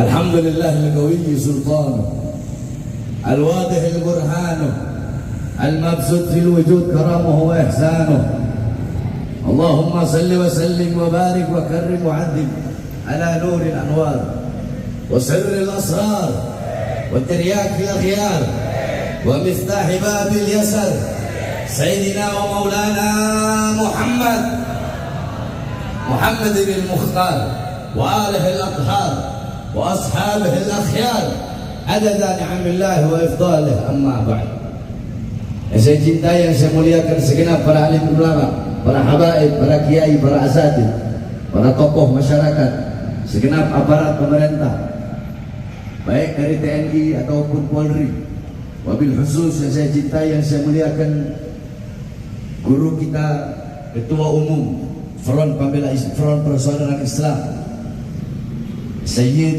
الحمد لله القوي سلطانه، الواضح برهانه، المبسوط في الوجود كرمه وإحسانه. اللهم صل وسلم وبارك وكرم وعدل على نور الأنوار وسر الأسرار والترياق في الأخيار ومفتاح باب اليسر سيدنا ومولانا محمد المختار وآله الأطهار وأصحابه الأخيار عدد نعم الله وإفضاله. أما بعد, saya cintai yang saya muliakan segenap para alim ulama, para habaib, para kiai, para asatidz, para tokoh masyarakat, segenap aparat pemerintah, baik dari TNI ataupun Polri. Wabil khusus yang saya cintai, yang saya muliakan guru kita, Ketua Umum Front Pembela Front Persaudaraan Islam, Sayyid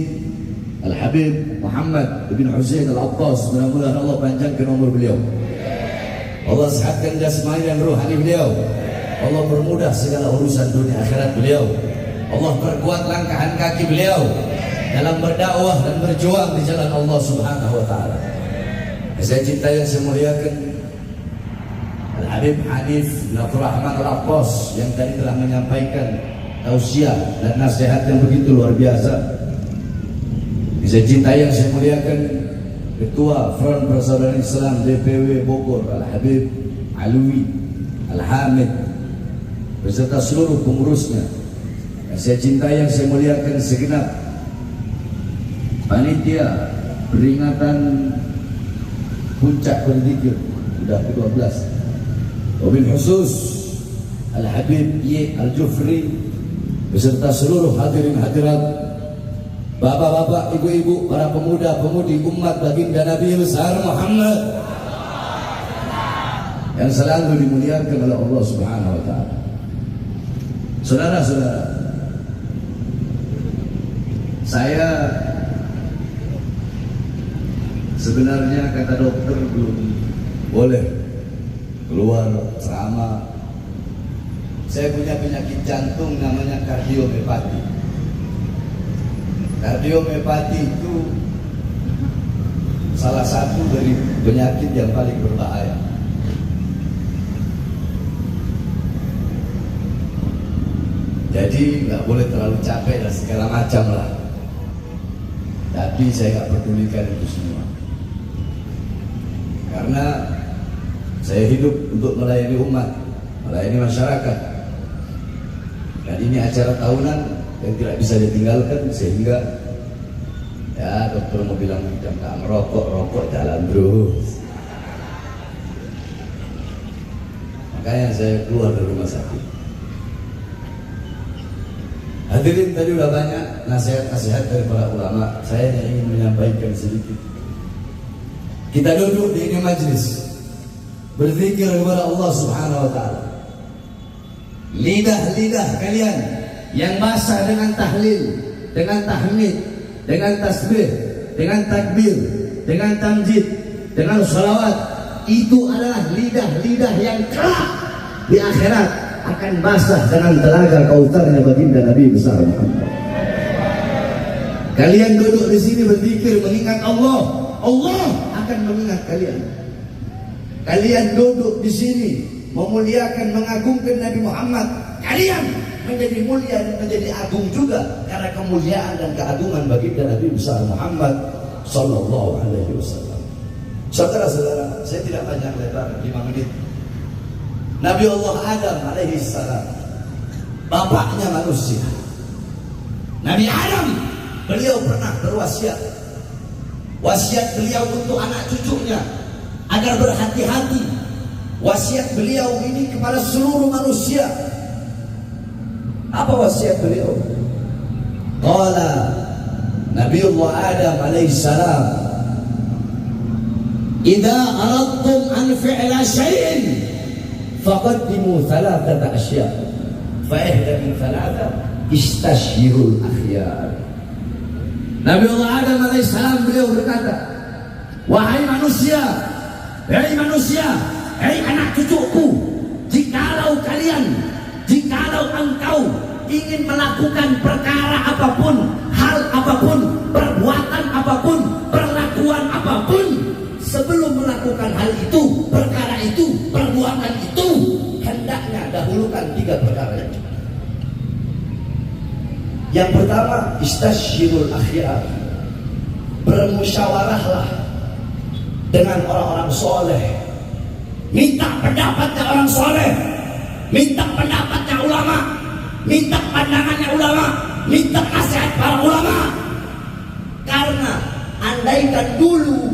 Al-Habib Muhammad bin Hussein Al-Abbas. Mudah-mudahan Allah panjangkan umur beliau, Allah sehatkan jasmani dan rohani beliau, Allah permudah segala urusan dunia akhirat beliau, Allah perkuat langkahan kaki beliau dalam berdakwah dan berjuang di jalan Allah Subhanahu wa taala. Saya cintai yang saya muliakan Al-Habib Hanif bin Abdul Rahman Al-Abbas yang tadi telah menyampaikan tausiah dan nasihat yang begitu luar biasa. Saya cintai yang saya muliakan Ketua Front Persaudaraan Islam DPW Bogor Al-Habib Alwi Al-Hamid beserta seluruh pengurusnya. Saya cintai yang saya muliakan segenap panitia peringatan puncak berzikir sudah ke-12. Wabil khusus Al-Habib Y Al-Jufri beserta seluruh hadirin hadirat, bapak-bapak, ibu-ibu, para pemuda-pemudi umat baginda Nabi besar Muhammad yang selalu dimuliakan oleh Allah Subhanahu wa taala. Saudara-saudara, saya sebenarnya kata dokter belum boleh keluar ceramah. Saya punya penyakit jantung namanya kardiomyopati. Kardiomyopati itu salah satu dari penyakit yang paling berbahaya. Jadi nggak boleh terlalu capek dan segala macam lah. Tapi saya nggak pedulikan itu semua, karena saya hidup untuk melayani umat, melayani masyarakat, dan ini acara tahunan yang tidak bisa ditinggalkan. Sehingga ya dokter mau bilang jam tak merokok jalan terus, makanya saya keluar dari rumah sakit. Hadirin, tadi udah banyak nasihat-nasihat dari para ulama. Saya hanya ingin menyampaikan sedikit. Kita duduk di ini majlis berzikir kepada Allah Subhanahu wa taala. Lidah-lidah kalian yang basah dengan tahlil, dengan tahmid, dengan tasbih, dengan takbir, dengan tamjid, dengan salawat, itu adalah lidah-lidah yang kelak di akhirat akan basah dengan telaga kautsarnya baginda Nabi besar Muhammad. Kalian duduk di sini berzikir mengingat Allah, Allah akan mengingat kalian. Kalian duduk di sini memuliakan, mengagungkan Nabi Muhammad, kalian menjadi mulia dan menjadi agung juga karena kemuliaan dan keagungan baginda Nabi besar Muhammad sallallahu alaihi wasallam. Saudara-saudara, saya tidak banyak lebar, 5 menit. Nabi Allah Adam alaihi salam, bapaknya manusia. Nabi Adam, beliau pernah berwasiat. Wasiat beliau untuk anak cucunya agar berhati-hati. Wasiat beliau ini kepada seluruh manusia. Apa wasiat beliau? Qala Nabiullah Adam alaihi salam, "Idza aradtum an fi'la syai'in faqaddimu thalathata asya' fa ihda min thalatha istashhirul akhyar." Nabiullah Adam alaihi salam beliau berkata, "Wahai manusia, hei manusia, hei anak cucuku, jikalau engkau ingin melakukan perkara apapun, hal apapun, perbuatan apapun, perlakuan apapun, sebelum melakukan hal itu, perkara itu, perbuatan itu, hendaknya dahulukan 3 perkara itu. Yang pertama, istasyirul akhyar. Bermusyawarahlah dengan orang-orang soleh. Minta pendapatnya orang soleh, minta pendapatnya ulama, minta pandangannya ulama, minta nasihat para ulama. Karena andaikan dulu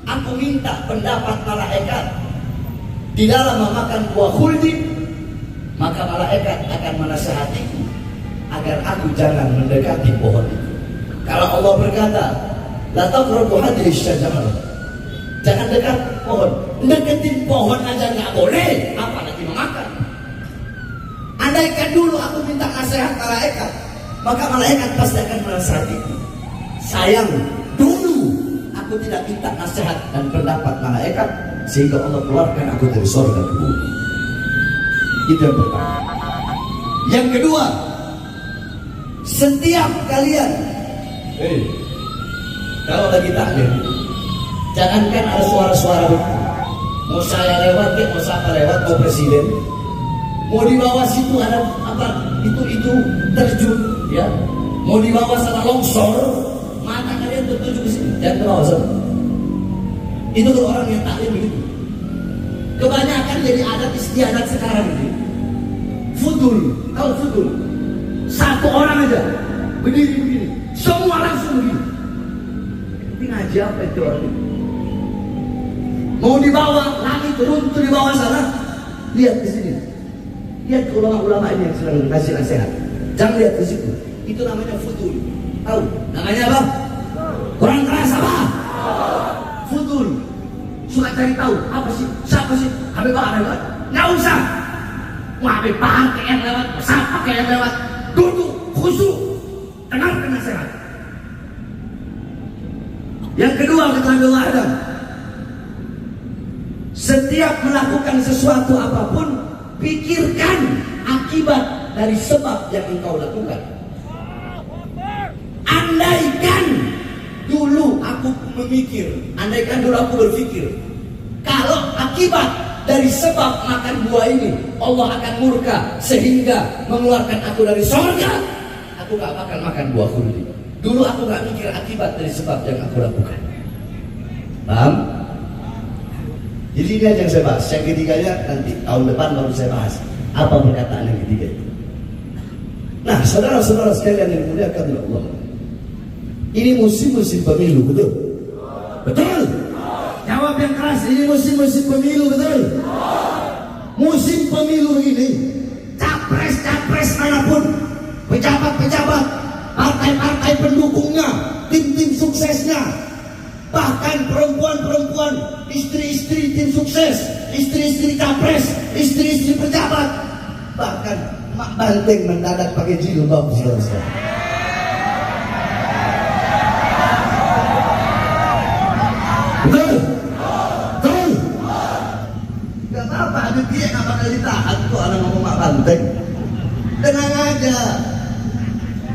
aku minta pendapat malaikat di dalam memakan buah khuldi, maka malaikat akan menasihatiku agar aku jangan mendekati pohon itu. Kalau Allah berkata, la taqrabu hadhihi syajarah, jangan dekat pohon. Deketin pohon aja nggak boleh, apalagi memakan. Andaikan dulu aku minta nasihat malaikat, maka malaikat pasti akan menasihatiku. Sayang, dulu aku tidak minta nasihat dan pendapat malaikat, sehingga Allah keluarkan aku dari surga ke bumi. Itu yang pertama. Yang kedua, setiap kalian kalau lagi taklim, jangankan ada suara-suara mau saya lewat, mau siapa lewat, mau presiden, mau di bawah situ ada apa, itu terjun, ya, mau di bawah sana longsor, mata kalian tertuju ke sini, jangan ke bawah sana. Itu kalau orang yang taklim begitu. Kebanyakan jadi adat istiadat sekarang ini. Fudul, tahu fudul? Satu orang aja berdiri begini, semua langsung begini. Ini ngaji apa itu orang ini? Mau di bawah, langit runtuh di bawah sana, lihat ke sini. Lihat ke ulama-ulama ini yang sedang ngasih nasihat. Jangan lihat ke situ. Itu namanya fudul. Tahu? Namanya apa? Kurang keras apa? Fudul. Suka cari tahu apa sih? Siapa sih? Habib Bahar lewat? Nggak usah. Wah, Habib Bahar yang lewat, siapa yang lewat? Duduk, khusyuk, dengarkan nasihat. Yang kedua, kita ambil Adam. Setiap melakukan sesuatu apapun, pikirkan akibat dari sebab yang engkau lakukan. Andaikan dulu aku berpikir, kalau akibat dari sebab makan buah ini Allah akan murka sehingga mengeluarkan aku dari surga, aku gak bakal makan buah khuldi. Dulu aku gak mikir akibat dari sebab yang aku lakukan. Paham? Jadi ini aja yang saya bahas. Yang ketiganya nanti tahun depan baru saya bahas apa perkataan yang ketiga itu. Nah, saudara-saudara sekalian yang dimuliakan oleh Allah, ini musim-musim pemilu, betul? Betul? Jawab yang keras, ini musim-musim pemilu, betul? Musim pemilu ini, capres-capres manapun, pejabat-pejabat, partai-partai pendukungnya, tim-tim suksesnya, bahkan perempuan-perempuan, istri-istri tim sukses, istri-istri capres, istri-istri pejabat, bahkan Mak Banteng mendadak pakai jilbab, saudara-saudara. Betul? Betul? Gak apa-apa, ada dia gak bakal ditahan kok anak ngomong Mak Banteng. Tenang aja.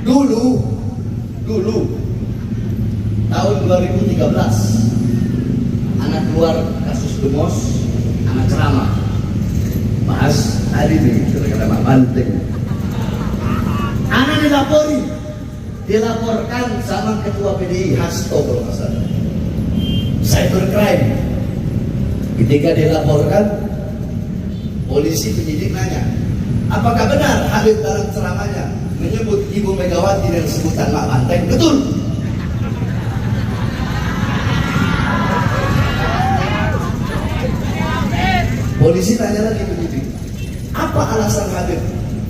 Dulu tahun 2013 anak keluar kasus Demos, anak ceramah bahas hari ini kata Mak Banteng. Anak dilaporkan sama ketua PDI Hasto kalau nggak salah, cybercrime. Ketika dilaporkan, polisi penyidik nanya, apakah benar Habib dalam ceramahnya menyebut Ibu Megawati dengan sebutan Mak Banteng? Betul. Polisi tanya lagi begitu, apa alasan Habib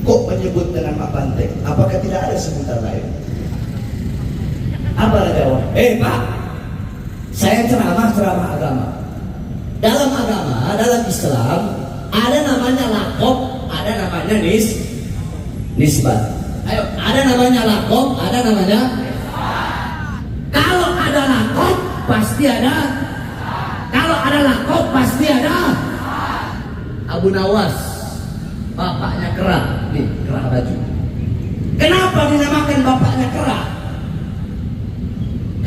kok menyebut dengan Mak Banteng? Apakah tidak ada sebutan lain? Apa jawab? Pak, saya ceramah agama. Dalam agama, dalam Islam, ada namanya lakop, ada namanya nisbat. Ayo, ada namanya lakop, ada namanya. Kalau ada lakop, pasti ada. Kalau ada lakop, pasti ada. Abu Nawas, bapaknya Kerah, nih Kerah baju. Kenapa dinamakan bapaknya kerah?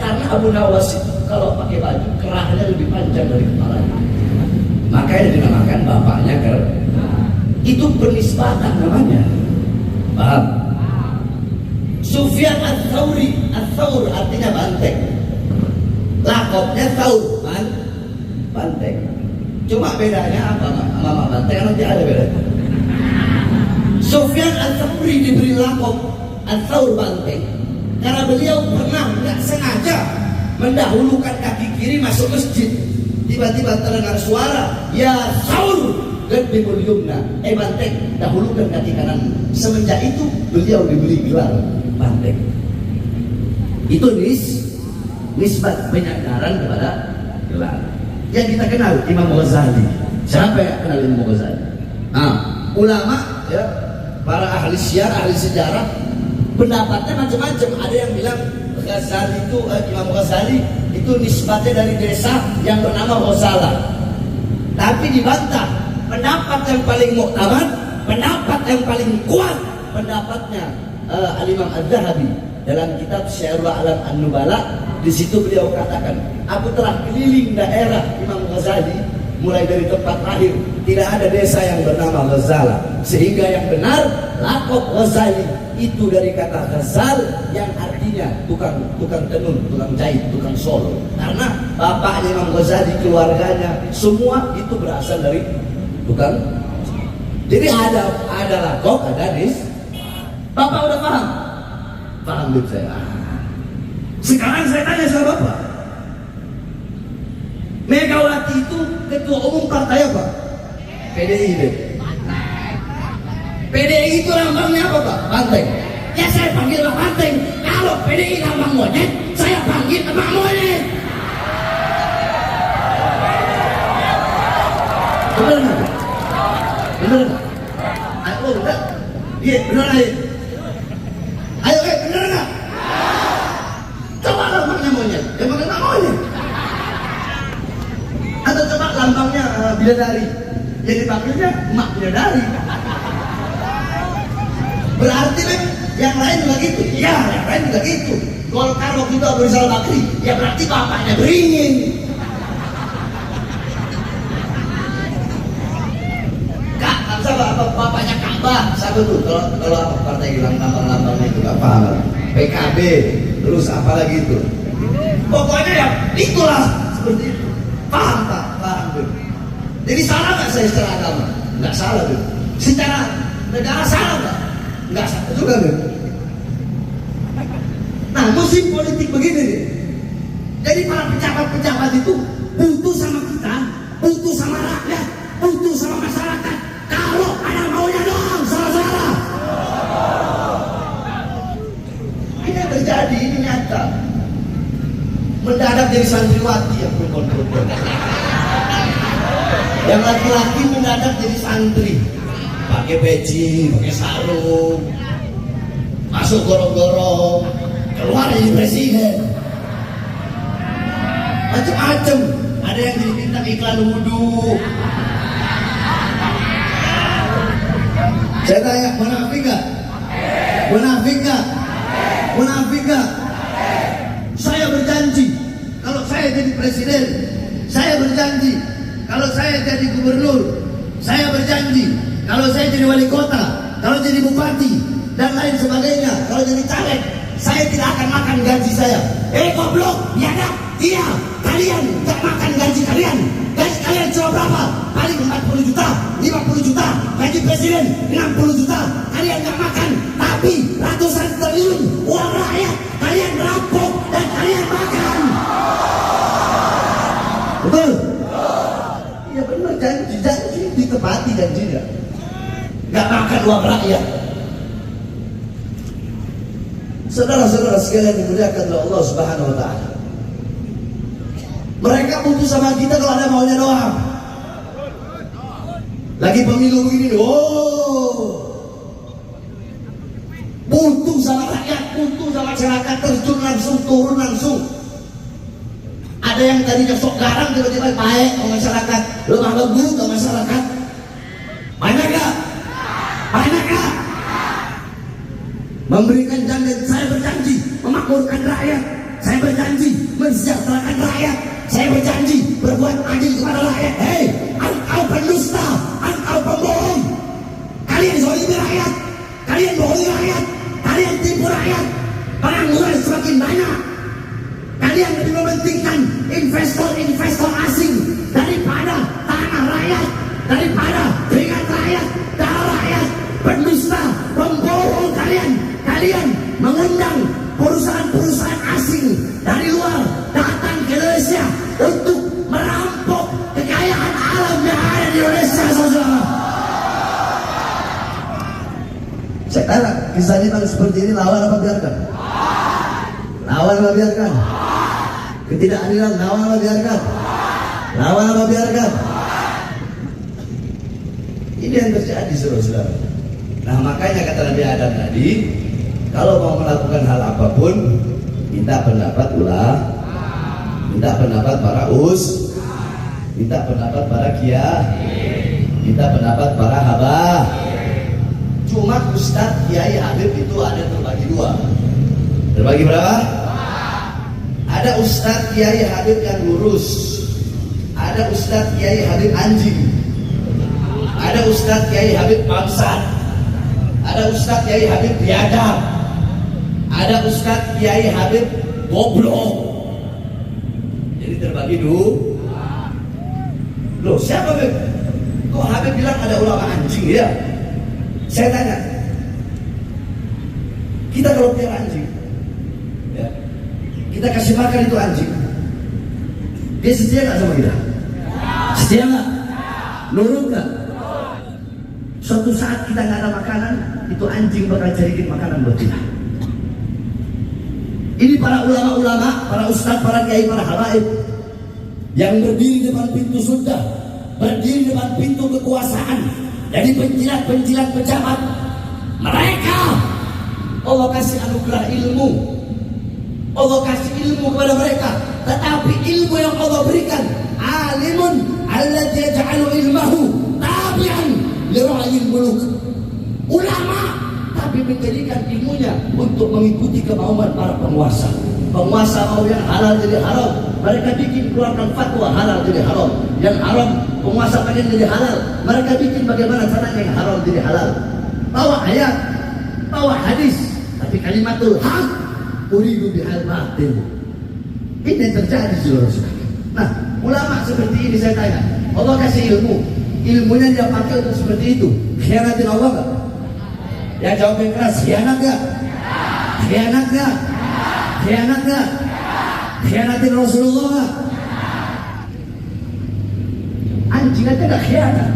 Karena Abu Nawas itu kalau pakai baju kerahnya lebih panjang dari kepalanya, makanya dinamakan bapaknya kerah. Itu penisbatan namanya, paham? Sufyan Ats-Tsauri, Ats-Tsaur artinya banteng, lakopnya Tsaur, banteng. Cuma bedanya apa sama banteng? Nanti ada bedanya. Sufyan Ats-Tsauri diberi lakop Ats-Tsaur banteng karena beliau pernah nggak sengaja mendahulukan kaki kiri masuk masjid. Tiba-tiba terdengar suara, ya Tsaur qaddimul yumna, banteng, dahulukan kaki kanan. Semenjak itu beliau diberi gelar banteng. Itu nisbat penyandaran kepada gelar. Yang kita kenal Imam Ghazali. Siapa yang kenal Imam Ghazali? Ulama ya, para ahli syiar, ahli sejarah, pendapatnya macam-macam. Ada yang bilang Ghazali itu Imam Ghazali itu nisbatnya dari desa yang bernama Ghazala. Tapi dibantah, pendapat yang paling muktamad, pendapat yang paling kuat, pendapatnya Al-Imam Az-Zahabi dalam kitab Syiarul A'lam An-Nubala. Di situ beliau katakan, aku telah keliling daerah Imam Ghazali mulai dari tempat lahir, tidak ada desa yang bernama Ghazala, sehingga yang benar lakop Ghazali itu dari kata ghazal yang artinya tukang tenun, tukang jahit, tukang sol. Karena bapaknya Imam Ghazali, keluarganya semua itu berasal dari tukang. Jadi ada lakop, ada Bapak udah paham? Paham belum saya? Sekarang saya tanya sama Bapak, Megawati itu ketua umum partai apa? PDI. PDI itu lambangnya apa Pak? Banteng. Ya saya panggil Pak Banteng. Kalau PDI lambang monyet, saya panggil Pak Monyet. Bener nggak? Bener nggak? Ayo udah. Iya bener aja. Ayo bener nggak? Coba lambangnya monyet. Ya panggil Pak Monyet. Atau coba lambangnya bidadari. Jadi panggilnya Mak Bidadari. Berarti kan yang lain juga gitu. Iya, yang lain juga gitu. Golkar waktu itu Abu Rizal Bakri, ya berarti bapaknya beringin. Kak, siapa apa bapaknya Ka'bah? Siapa tuh? Kalau apa partai bilang lambang-lambangnya itu gak paham. PKB, terus apa lagi itu? Pokoknya ya itulah seperti itu. Paham tak? Paham tuh. Jadi salah nggak saya secara agama? Nggak salah tuh. Secara negara salah nggak? Nggak salah juga tuh. Nah musim politik begini nih. Jadi para pejabat-pejabat itu butuh sama kita, butuh sama rakyat, butuh sama masyarakat. Kalau ada maunya doang, salah-salah. Ini yang terjadi, ini nyata. Mendadak jadi santriwati ya perempuan-perempuan. Yang laki-laki mendadak jadi santri, pakai peci, pakai sarung, masuk gorong-gorong, keluar jadi presiden, macam-macam. Ada yang jadi bintang iklan wudhu. Saya tanya, munafik gak? Munafik gak? Munafik gak? Saya berjanji, kalau saya jadi presiden, saya berjanji, kalau saya jadi gubernur, saya berjanji, kalau saya jadi wali kota, kalau jadi bupati, dan lain sebagainya, kalau jadi caleg, saya tidak akan makan gaji saya. Goblok, biadab, iya, kalian gak makan gaji kalian. Gaji kalian cuma berapa? Paling 40 juta, 50 juta, gaji presiden 60 juta, kalian gak makan. Tapi ratusan triliun uang rakyat, kalian rampok dan kalian makan. Betul? Ya benar, janji ditepati janjinya. Gak makan uang rakyat. Saudara-saudara sekalian dimuliakan oleh Allah Subhanahu wa taala. Mereka butuh sama kita kalau ada maunya doang. Lagi pemilu begini, butuh sama rakyat, butuh sama masyarakat, terjun langsung, turun langsung. Ada yang tadinya sok garang tiba-tiba baik ke masyarakat, lemah lembut ke masyarakat. Banyak gak? Banyak gak? memberikan jaminan. Saya berjanji memakmurkan rakyat, saya berjanji mensejahterakan rakyat, saya berjanji berbuat adil kepada rakyat. Hei, engkau pendusta, engkau pembohong, kalian zalimi rakyat, kalian bohongi rakyat, kalian tipu rakyat, pengangguran semakin banyak, kalian lebih mementingkan investor asing daripada tanah rakyat, daripada keringat rakyat, darah rakyat. Pendusta, pembohong kalian mengundang perusahaan-perusahaan asing dari luar datang ke Indonesia untuk merampok kekayaan alam yang ada di Indonesia, saudara. Saya tanya, kisah ini seperti ini lawan apa biarkan? Lawan apa biarkan? Ketidakadilan lawan apa biarkan? Lawan apa biarkan? Ini yang terjadi, saudara-saudara. Nah, makanya kata Nabi Adam tadi, kalau mau melakukan hal apapun, minta pendapat ulama, minta pendapat para minta pendapat para kiai, minta pendapat para habah. Cuma Ustadz, Kiai, Habib itu ada terbagi dua. Terbagi berapa? Ada Ustadz, Kiai, Habib yang lurus, ada Ustadz, Kiai, Habib anjing, ada Ustadz, Kiai, Habib bangsat, ada Ustadz, Kiai, Habib biadab, ada Ustadz, Kiai, Habib goblok. Jadi terbagi dulu. Loh, siapa Habib? Kok Habib bilang ada ulama anjing ya? Saya tanya, kita kalau piara anjing, ya, kita kasih makan itu anjing, dia setia nggak sama kita? Setia nggak? Nurut nggak? Suatu saat kita nggak ada makanan, itu anjing bakal cariin makanan buat kita. Ini para ulama-ulama, para ustadz, para kiai, para habaib yang berdiri depan pintu surga, berdiri depan pintu kekuasaan. Jadi penjilat-penjilat pejabat, mereka Allah kasih anugerah ilmu, Allah kasih ilmu kepada mereka. Tetapi ilmu yang Allah berikan, alimun alladzi yaj'alu ilmahu tabi'an li ra'yil muluk. Ulama tapi menjadikan ilmunya untuk mengikuti kemauan para penguasa. Penguasa mau yang halal jadi haram, mereka bikin keluarkan fatwa halal jadi haram. Yang haram penguasa pengen jadi halal, mereka bikin bagaimana caranya yang haram jadi halal. Bawa ayat, bawa hadis, tapi kalimatul haq uridu bihal batil. Ini yang terjadi, saudara-saudara. Nah, ulama seperti ini saya tanya, Allah kasih ilmu, ilmunya dia pakai untuk seperti itu. Khianatin Allah nggak? Ya jawab yang keras, khianat nggak? Khianat nggak? Khianat nggak? Khianatin Rasulullah nggak? Anjing aja gak khianat.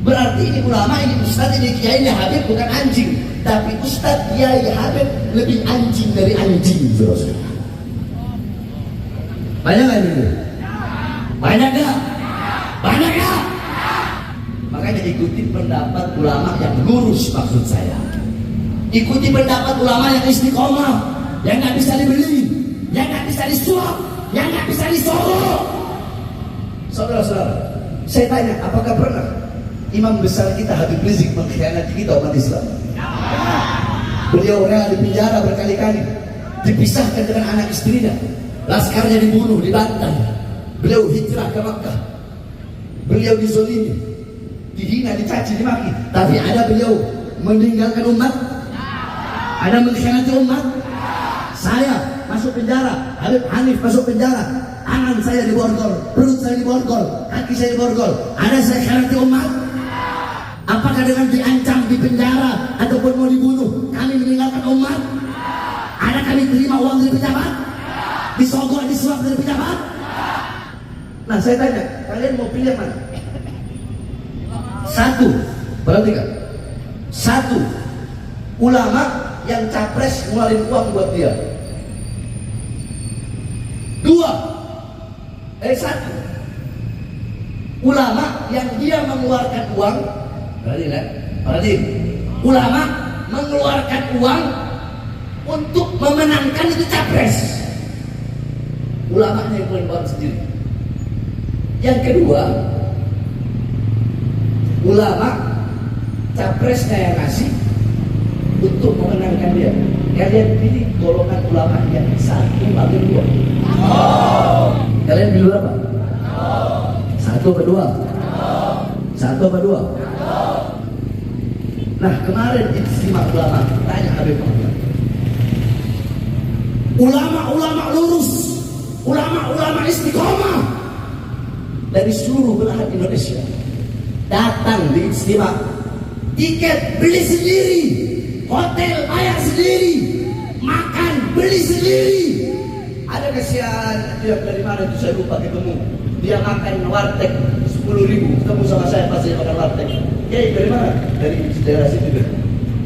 Berarti ini ulama, ini ustadz, ini kiai, ini habib bukan anjing. Tapi ustadz, kiai, habib lebih anjing dari anjing. Banyak gak ini? Banyak gak? Banyak gak? Makanya ikuti pendapat ulama yang lurus, maksud saya. Ikuti pendapat ulama yang istiqomah, yang gak bisa dibeli, yang gak bisa disuap, yang gak bisa disorot. Saudara-saudara, saya tanya, apakah pernah imam besar kita Habib Rizik mengkhianati kita umat Islam? Beliau rela di penjara berkali-kali, dipisahkan dengan anak istrinya, laskarnya dibunuh, dibantai. Beliau hijrah ke Makkah, beliau dizolimi, dihina, dicaci, dimaki. Tapi ada beliau meninggalkan umat, ada mengkhianati umat. Saya masuk penjara, Habib Hanif masuk penjara, tangan saya diborgol, perut saya diborgol, kaki saya diborgol. Ada saya khianati umat? Apakah dengan diancam di penjara ataupun mau dibunuh kami meninggalkan umat? Ada kami terima uang dari pejabat? Disogok, disuap dari pejabat? Nah, saya tanya, kalian mau pilih yang mana? Satu, perhatikan. Satu, ulama yang capres ngeluarin uang buat dia. Satu, ulama yang dia mengeluarkan uang. Berarti ulama mengeluarkan uang untuk memenangkan itu capres. Ulamanya yang keluar sendiri. Yang kedua, ulama capresnya yang ngasih, untuk memenangkan dia. Kalian pilih golongan ulama yang satu atau dua? Kalian pilih apa? Satu atau dua? Satu atau dua? Nah kemarin istimewa ulama tanya Habib Muhammad, ulama-ulama lurus, ulama-ulama istiqomah dari seluruh belahan Indonesia datang di istimewa, tiket beli sendiri, hotel bayar sendiri, makan beli sendiri. Ada kesian dia dari mana itu saya lupa ketemu, dia makan warteg 10.000, ketemu sama saya pas saya makan warteg. Dari mana? Dari daerah situ deh.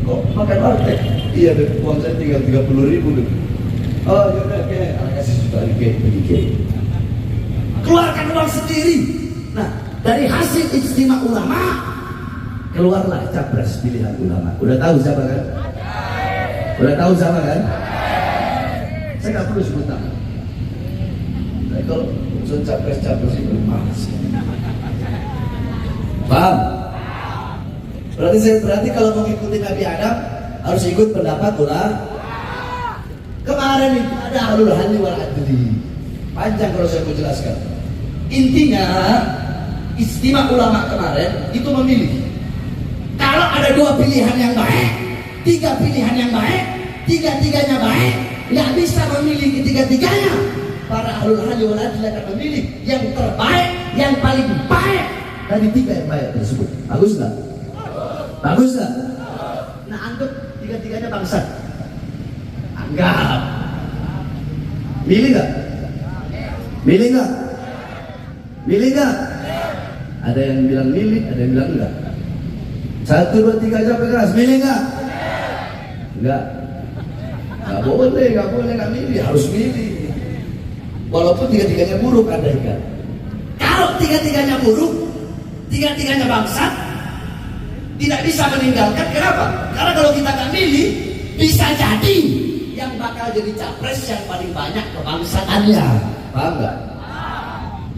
Kok makan warteg? Iya deh, uang saya tinggal 30.000 deh. Oh yaudah, oke, anak kasih juga dikit. Keluarkan uang sendiri. Nah, dari hasil istimewa ulama keluarlah capres pilihan ulama. Udah tahu siapa kan? Udah tahu siapa kan? Saya nggak perlu sebut nama. Nah, kalau unsur capres itu malas. Paham? Berarti kalau mau ikuti Nabi Adam harus ikut pendapat ulama. Kemarin itu ada ahlul halli wal adli. Panjang kalau saya mau jelaskan. Intinya istimewa ulama kemarin itu memilih. Kalau ada dua pilihan yang baik, tiga pilihan yang baik, tiga-tiganya baik, nggak bisa memilih ketiga-tiganya. Para ahlul halli wal adli akan memilih yang terbaik, yang paling baik dari tiga yang baik tersebut. Bagus nggak? Bagus nggak? Nah anggap tiga-tiganya bangsat. Anggap. Milih nggak? Milih nggak? Milih nggak? Ada yang bilang milih, ada yang bilang enggak. 1, 2, 3 jawab keras. Milih nggak? Enggak. Nggak boleh, nggak milih. Harus milih. Walaupun tiga-tiganya buruk, andaikan. Kalau tiga-tiganya buruk, tiga-tiganya bangsat, tidak bisa meninggalkan. Kenapa? Karena kalau kita nggak milih, bisa jadi yang bakal jadi capres yang paling banyak kebangsaannya. Paham nggak?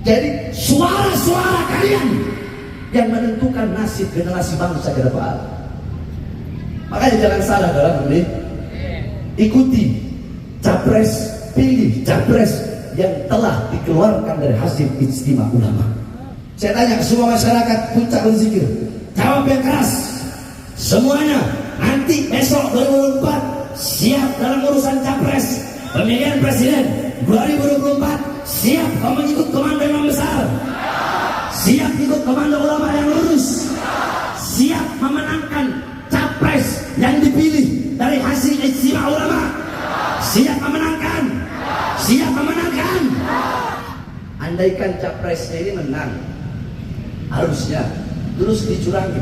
Jadi suara-suara kalian yang menentukan nasib generasi bangsa ke depan. Makanya jangan salah dalam memilih. Ikuti capres, pilih capres yang telah dikeluarkan dari hasil istimewa ulama. Saya tanya ke semua masyarakat Puncak berzikir, jawab yang keras. Semuanya nanti besok 2024 siap dalam urusan capres, pemilihan presiden 2024. Siap kau mengikut komando imam besar? Siap ikut komando ulama yang lurus? Siap memenangkan capres yang dipilih dari hasil istimewa ulama? Siap memenangkan? Siap memenangkan? Andaikan capresnya ini menang, harusnya terus dicurangi.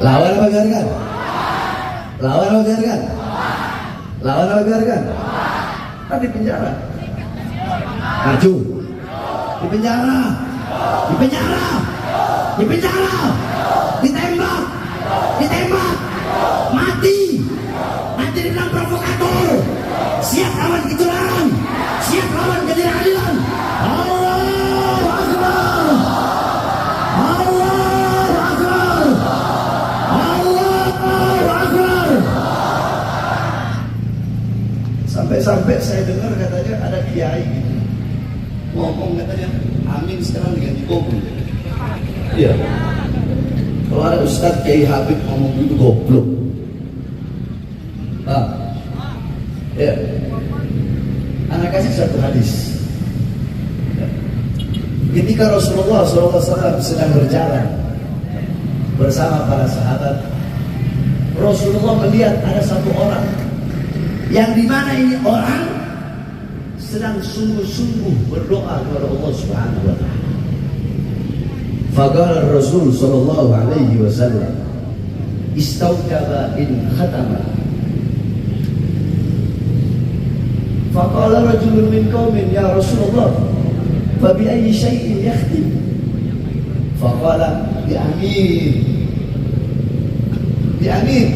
Lawan apa biarkan? Lawan apa biarkan? Lawan apa biarkan? Kan di penjara. Maju. Di penjara. Di penjara. Di penjara. Ditembak. Ditembak. Mati. Nanti dibilang provokator. Siap lawan kecurangan. Siap lawan ketidakadilan. Allahu Akbar. Allahu Akbar. Allahu Akbar. Sampai saya dengar katanya ada kiai gitu ngomong, katanya amin sekarang diganti goblok. Iya. Kalau ada Ustadz Kiai Habib ngomong gitu goblok. Ya. Anak kasih satu hadis. Ya. Ketika Rasulullah SAW sedang berjalan bersama para sahabat, Rasulullah melihat ada satu orang yang dimana ini orang sedang sungguh-sungguh berdoa kepada Allah Subhanahu wa Ta'ala. Faqala Rasul sallallahu alaihi wasallam, istawjaba in khatama. Faqala rajulun min qaumin ya Rasulullah, fa bi ayyi syai'in yakhtim? Faqala bi amin. Bi amin.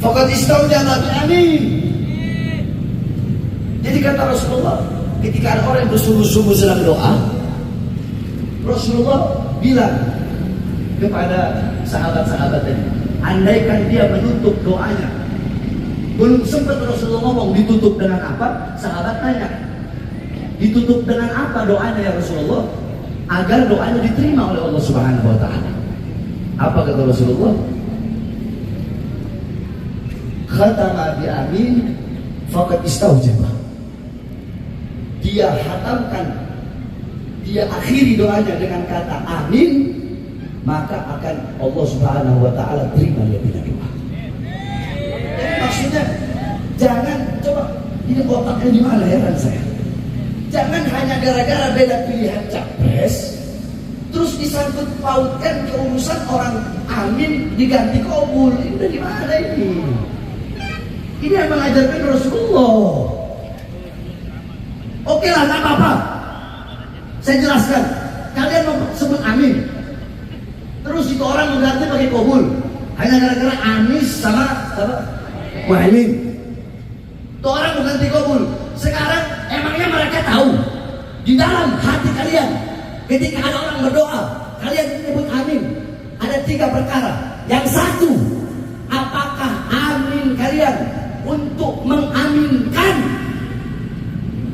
Faqad istawjaba bi amin. Jadi kata Rasulullah, ketika ada orang yang bersungguh-sungguh sedang doa, Rasulullah bilang, kepada sahabat-sahabat tadi. Andaikan dia menutup doanya, belum sempat Rasulullah ngomong ditutup dengan apa, sahabat tanya, ditutup dengan apa doanya ya Rasulullah, agar doanya diterima oleh Allah Subhanahu wa taala. Apa kata Rasulullah? Khatama bi amin faqad istaujaba. Dia hatamkan, dia akhiri doanya dengan kata amin, maka akan Allah Subhanahu wa taala terima dia punya doa. Jadi maksudnya jangan coba, ini otaknya di mana heran saya. Jangan hanya gara-gara beda pilihan capres terus disangkut pautkan ke urusan orang amin diganti qabul. Ini udah di mana ini? Ini yang mengajarkan Rasulullah. Oke lah, nggak apa-apa. Saya jelaskan. Kalian mau sebut amin, terus itu orang mengganti pakai qabul, hanya gara-gara Anies sama Muhaimin. Itu orang mengganti qabul. Sekarang emangnya mereka tahu di dalam hati kalian ketika ada orang berdoa, kalian menyebut amin, ada 3 perkara. Yang satu, apakah amin kalian untuk mengaminkan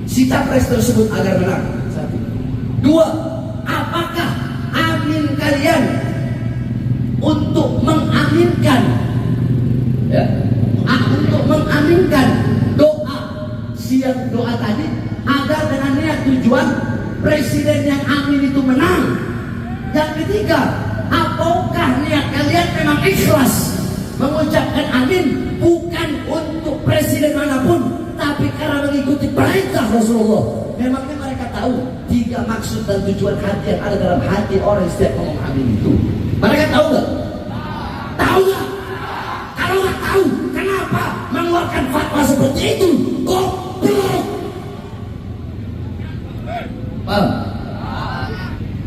si capres tersebut agar menang? Satu. 2, apakah amin kalian untuk mengaminkan, ya, untuk mengaminkan doa tadi agar dengan niat tujuan presiden yang amin itu menang? Yang ketiga, apakah niat kalian memang ikhlas mengucapkan amin bukan untuk presiden manapun, tapi karena mengikuti perintah Rasulullah? Memangnya mereka tahu 3 maksud dan tujuan hati yang ada dalam hati orang yang setiap ngomong amin itu? Mereka tahu nggak? Tahu nggak? Kalau nggak tahu, kenapa mengeluarkan fatwa seperti itu? Paham?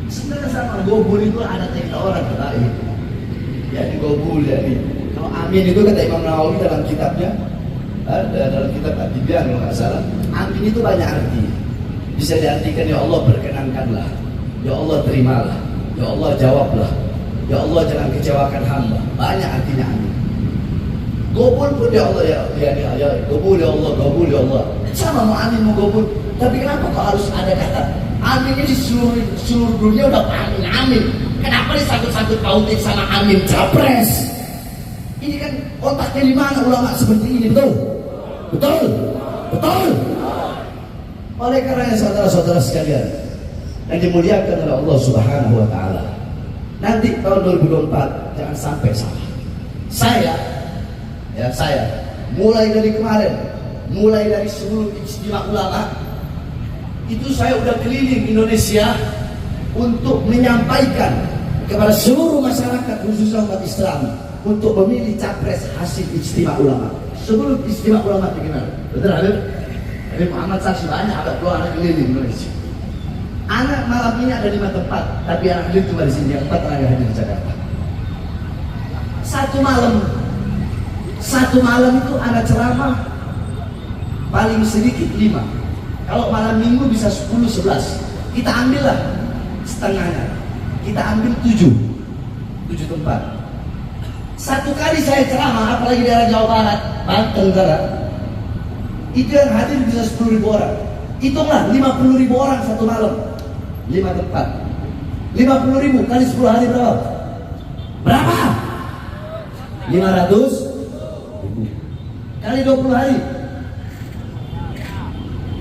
Sebenarnya sama gobul itu ada tiga orang terakhir. Ya di gobul ya di. Kalau amin itu kata Imam Nawawi dalam kitabnya, ada dalam kitab At-Tibyan kalau nggak salah. Amin itu banyak arti. Bisa diartikan ya Allah perkenankanlah, ya Allah terimalah, ya Allah jawablah, ya Allah jangan kecewakan hamba. Banyak artinya amin. Gobul pun ya Allah ya gobul ya Allah, gobul ya Allah. Sama mau amin mau gobul. Tapi kenapa kok harus ada kata amin? Ini di seluruh dunia udah amin amin. Kenapa disangkut-sangkut pautin sama amin capres? Ini kan otaknya di mana ulama seperti ini, betul? Betul? Betul? Oleh karenanya saudara-saudara sekalian yang dimuliakan oleh Allah Subhanahu wa taala, nanti tahun 2024 jangan sampai salah. Saya mulai dari kemarin, mulai dari seluruh ijtima ulama itu saya udah keliling Indonesia untuk menyampaikan kepada seluruh masyarakat khususnya umat Islam untuk memilih capres hasil ijtima ulama. Sebelum ijtima ulama dikenal, betul Habib? Habib Muhammad saksi banyak ada keluar keliling Indonesia. Anak malam ini ada 5 tempat, tapi anak hadir cuma di sini, yang 4 tenaga hadir di Jakarta. Satu malam itu ada ceramah paling sedikit 5. Kalau malam minggu bisa 10-11. Kita ambillah setengahnya. Kita ambil 7 tempat. Satu kali saya ceramah, apalagi daerah Jawa Barat, Banten Utara, itu yang hadir bisa 10.000 orang. Hitunglah 50.000 orang satu malam, 5 tempat. 50.000 kali 10 hari berapa? Berapa? 500.000 kali 20 hari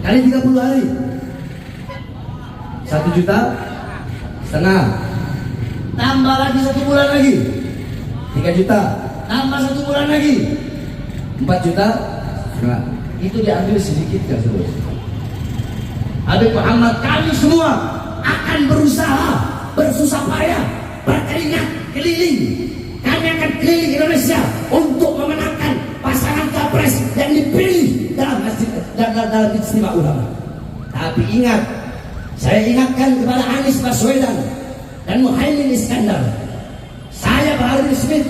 kali 30 hari 1,5 juta, tambah lagi 1 bulan lagi 3 juta, tambah 1 bulan lagi 4,5 juta. Itu diambil sedikit kan seluruh. Habib Muhammad, kami semua akan berusaha bersusah payah berkeringat keliling. Kami akan keliling Indonesia untuk memenangkan pasangan capres yang dipilih dalam ijtima ulama. Tapi ingat, saya ingatkan kepada Anies Baswedan dan Muhaimin Iskandar, saya Baharudin Smith